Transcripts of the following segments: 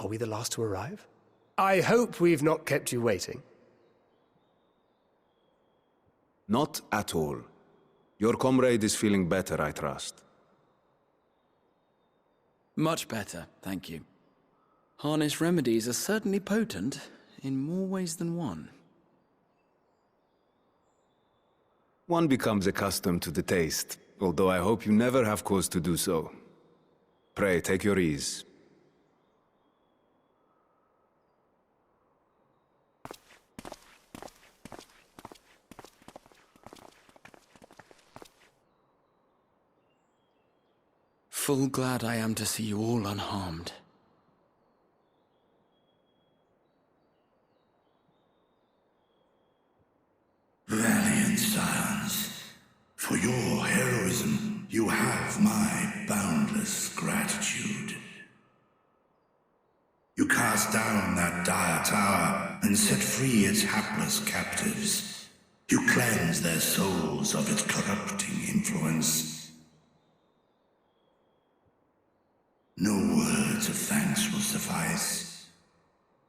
Are we the last to arrive? I hope we've not kept you waiting. Not at all. Your comrade is feeling better, I trust. Much better, thank you. Harness remedies are certainly potent, in more ways than one. One becomes accustomed to the taste, although I hope you never have cause to do so. Pray, take your ease. Full glad I am to see you all unharmed. Valiant scions, for your heroism, you have my boundless gratitude. You cast down that dire tower and set free its hapless captives. You cleanse their souls of its corrupting influence. No words of thanks will suffice.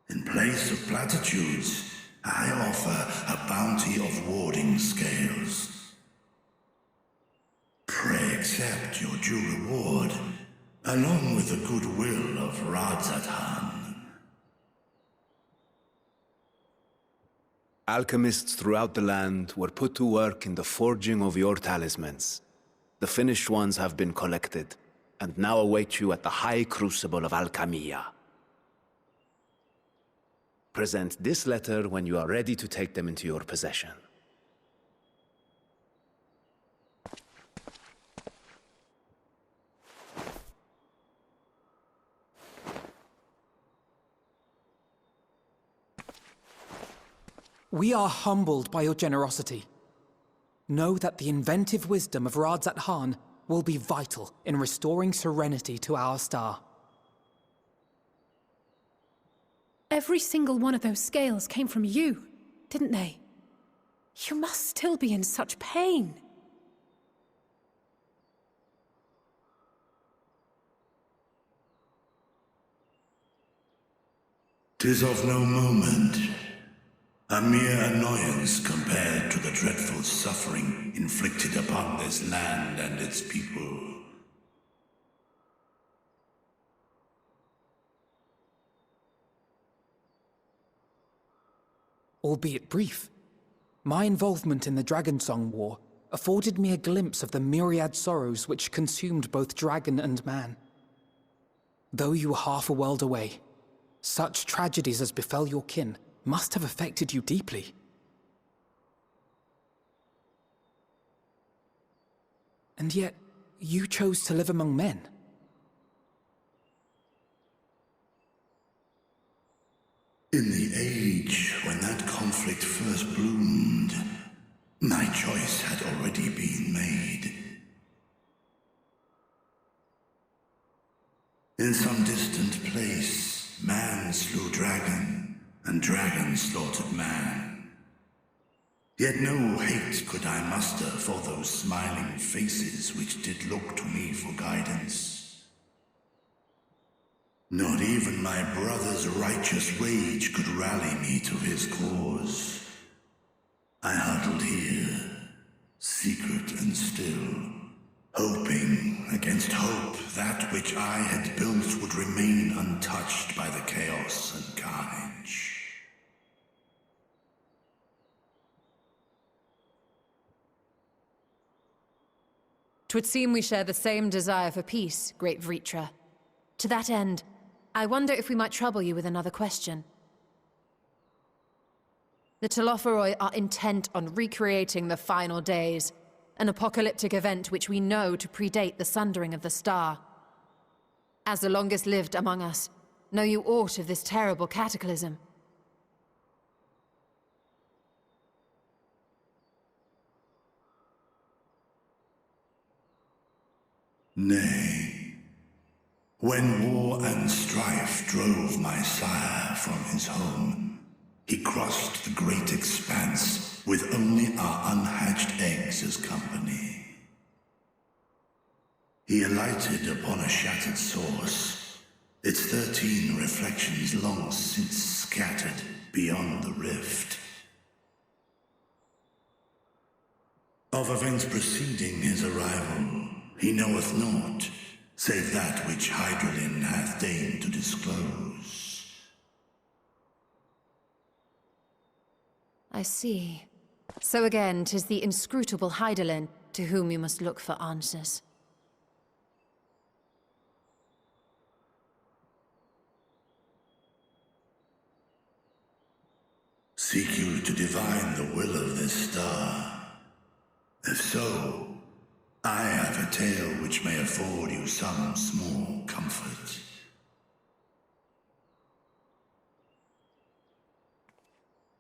In place of platitudes, I offer a bounty of warding scales. Pray accept your due reward, along with the goodwill of Radzat-Han. Alchemists throughout the land were put to work in the forging of your talismans. The finished ones have been collected, and now await you at the High Crucible of Alchemia. Present this letter when you are ready to take them into your possession. We are humbled by your generosity. Know that the inventive wisdom of Radzat-Han will be vital in restoring serenity to our star. Every single one of those scales came from you, didn't they? You must still be in such pain. 'Tis of no moment. A mere annoyance compared to the dreadful suffering inflicted upon this land and its people. Albeit brief, my involvement in the Dragonsong War afforded me a glimpse of the myriad sorrows which consumed both dragon and man. Though you were half a world away, such tragedies as befell your kin must have affected you deeply. And yet, you chose to live among men. In the age when that conflict first bloomed, my choice had already been made. In some distant place, man slew dragon, and dragon slaughtered man. Yet no hate could I muster for those smiling faces which did look to me for guidance. Not even my brother's righteous rage could rally me to his cause. I huddled here, secret and still, hoping against hope that which I had built would remain untouched by the chaos and carnage. 'Twould seem we share the same desire for peace, great Vritra. To that end, I wonder if we might trouble you with another question. The Telophoroi are intent on recreating the final days, an apocalyptic event which we know to predate the sundering of the star. As the longest lived among us, know you aught of this terrible cataclysm? Nay. When war and strife drove my sire from his home, he crossed the great expanse with only our unhatched eggs as company. He alighted upon a shattered source, its 13 reflections long since scattered beyond the rift. Of events preceding his arrival, he knoweth naught, save that which Hydralin hath deigned to disclose. I see. So again, 'tis the inscrutable Hydralin to whom you must look for answers. Seek you to divine the will of this star? If so, I have a tale which may afford you some small comfort.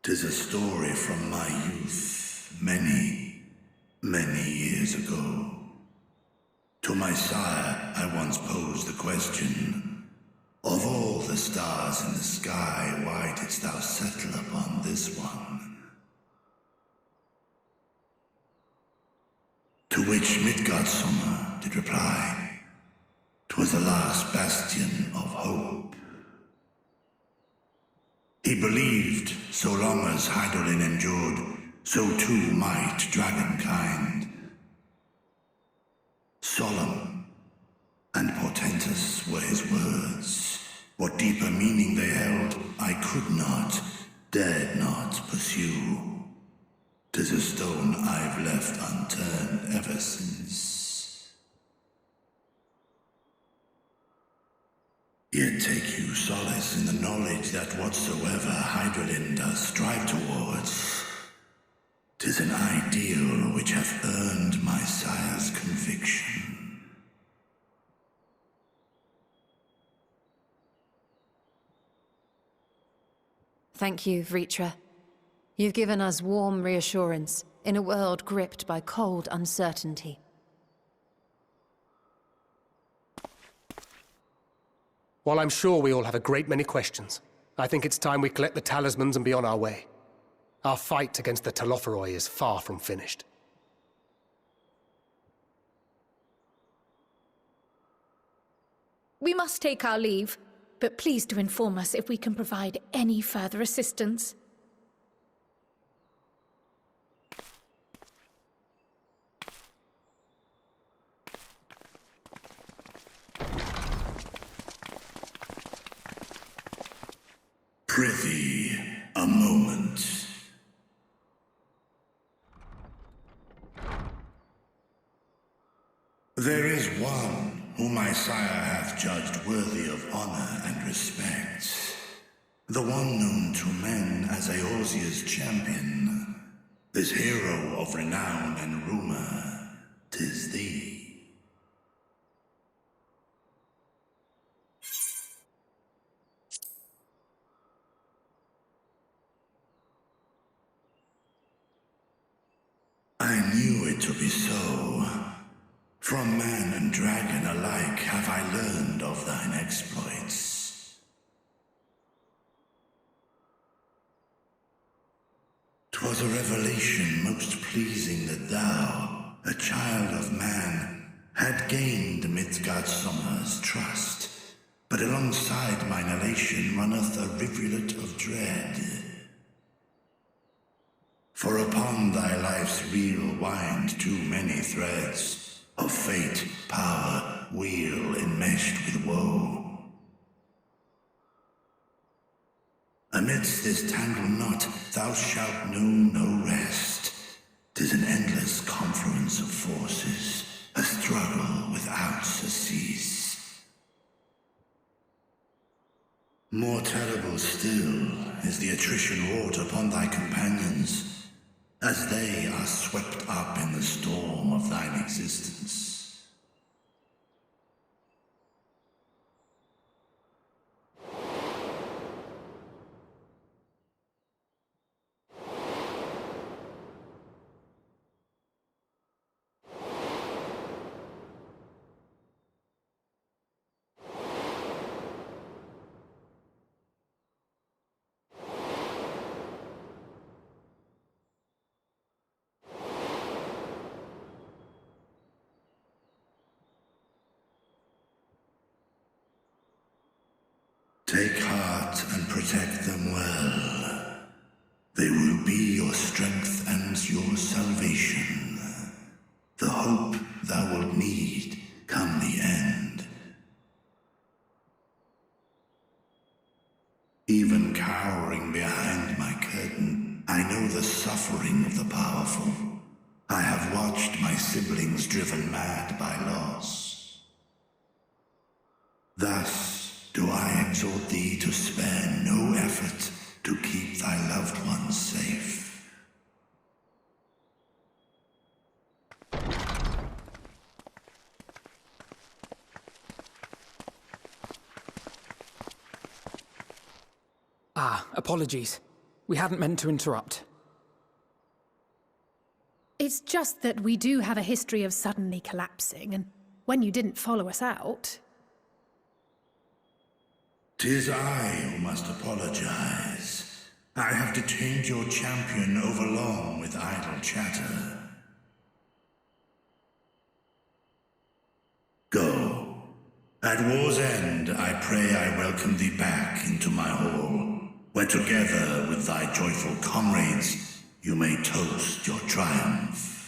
'Tis a story from my youth, many, many years ago. To my sire, I once posed the question, of all the stars in the sky, why didst thou settle upon this one? To which Midgardsummer did reply, 'twas the last bastion of hope. He believed so long as Hydralin endured, so too might dragonkind. Solemn and portentous were his words. What deeper meaning they held, I could not, dared not pursue. 'Tis a stone I've left unturned ever since. Yet take you solace in the knowledge that whatsoever Hydralin does strive towards, 'tis an ideal which hath earned my sire's conviction. Thank you, Vritra. You've given us warm reassurance in a world gripped by cold uncertainty. While I'm sure we all have a great many questions, I think it's time we collect the talismans and be on our way. Our fight against the Telophoroi is far from finished. We must take our leave, but please do inform us if we can provide any further assistance. Prithee, a moment. There is one whom my sire hath judged worthy of honor and respect. The one known to men as Eorzea's champion. This hero of renown and rumor, 'tis thee. I knew it to be so. From man and dragon alike have I learned of thine exploits. 'Twas a revelation most pleasing that thou, a child of man, had gained Midgardsummer's trust. But alongside mine elation runneth a rivulet of dread. For upon thy life's reel wind too many threads of fate, power, weal enmeshed with woe. Amidst this tangled knot thou shalt know no rest. 'Tis an endless confluence of forces, a struggle without surcease. More terrible still is the attrition wrought upon thy companions, as they are swept up in the storm of thine existence. Take heart and protect them well. They will be your strength and your salvation. The hope thou wilt need come the end. Even cowering behind my curtain, I know the suffering of the powerful. I have watched my siblings driven mad by loss. Thus do I exhort thee to spare no effort to keep thy loved ones safe. Apologies. We hadn't meant to interrupt. It's just that we do have a history of suddenly collapsing, and when you didn't follow us out... 'Tis I who must apologize. I have detained your champion overlong with idle chatter. Go. At war's end, I pray I welcome thee back into my hall, where together with thy joyful comrades, you may toast your triumph.